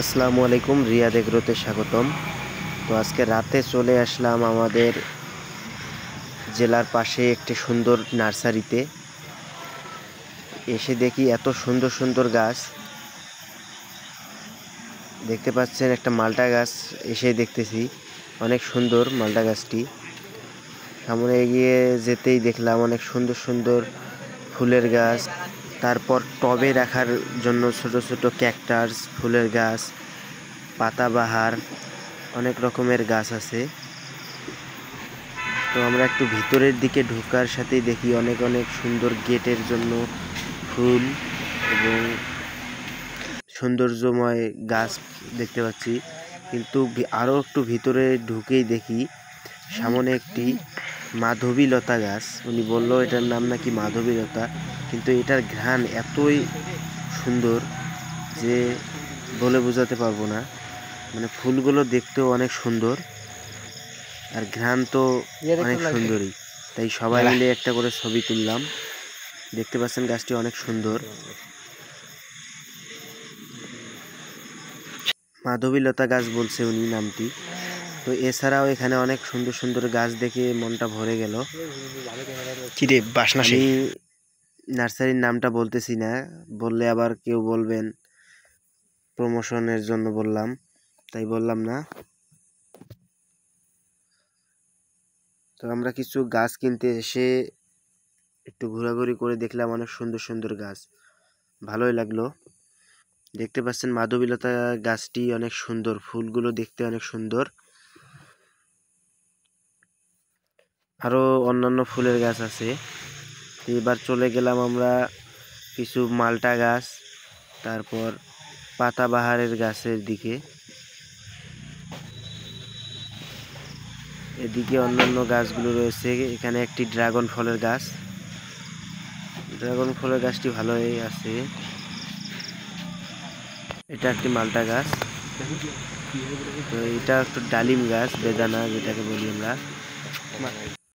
আসসালামু আলাইকুম, রিয়াদ এগ্রোতে স্বাগতম। তো আজকে রাতে চলে আসলাম আমাদের জেলার পাশে একটি সুন্দর নার্সারিতে। এসে দেখি এত সুন্দর সুন্দর গাছ দেখতে পাচ্ছেন। একটা মালটা গাছ এসে দেখতেছি, অনেক সুন্দর মালটা গাছটি। সামনে এগিয়ে যেতেই দেখলাম অনেক সুন্দর সুন্দর ফুলের গাছ, তারপর টবে রাখার জন্য ছোট ছোট ক্যাকটাস, ফুলের গাছ, পাতাবাহার, অনেক রকমের গাছ আছে। তো আমরা একটু ভিতরের দিকে ঢোকার সাথেই দেখি অনেক অনেক সুন্দর গেটের জন্য ফুল এবং সৌন্দর্যময় গাছ দেখতে পাচ্ছি। কিন্তু আরও একটু ভিতরে ঢুকেই দেখি সামনে একটি মাধবীলতা গাছ। উনি বলল এটার নাম নাকি মাধবীলতা, কিন্তু এটার ঘ্রাণ এতই সুন্দর যে বলে বোঝাতে পারবো না। মানে ফুলগুলো দেখতেও অনেক সুন্দর, আর ঘ্রাণ তো অনেক সুন্দরই। তাই সবাই মিলে একটা করে ছবি তুললাম। দেখতে পাচ্ছেন গাছটি অনেক সুন্দর, মাধবীলতা গাছ বলছে উনি নামটি। তো এছাড়াও এখানে অনেক সুন্দর সুন্দর গাছ দেখে মনটা ভরে গেল। আমি নার্সারির নামটা বলতেছি না, বললে আবার কেউ বলবেন প্রমোশনের জন্য বললাম, তাই বললাম না। তো আমরা কিছু গাছ কিনতে এসে একটু ঘোরাঘুরি করে দেখলাম অনেক সুন্দর সুন্দর গাছ, ভালোই লাগলো। দেখতে পাচ্ছেন মাধবীলতা গাছটি অনেক সুন্দর, ফুলগুলো দেখতে অনেক সুন্দর। আরো অন্যান্য ফুলের গাছ আছে। এবার চলে গেলাম আমরা কিছু মালটা গাছ, তারপর পাতাবাহারের গাছের দিকে। এদিকে অন্যান্য গাছগুলো রয়েছে। এখানে একটি ড্রাগন ফলের গাছ, ড্রাগন ফলের গাছটি ভালোই আছে। এটা একটি মালটা গাছ। তো এটা একটু ডালিম গাছ, বেদানা যেটাকে বলি আমরা।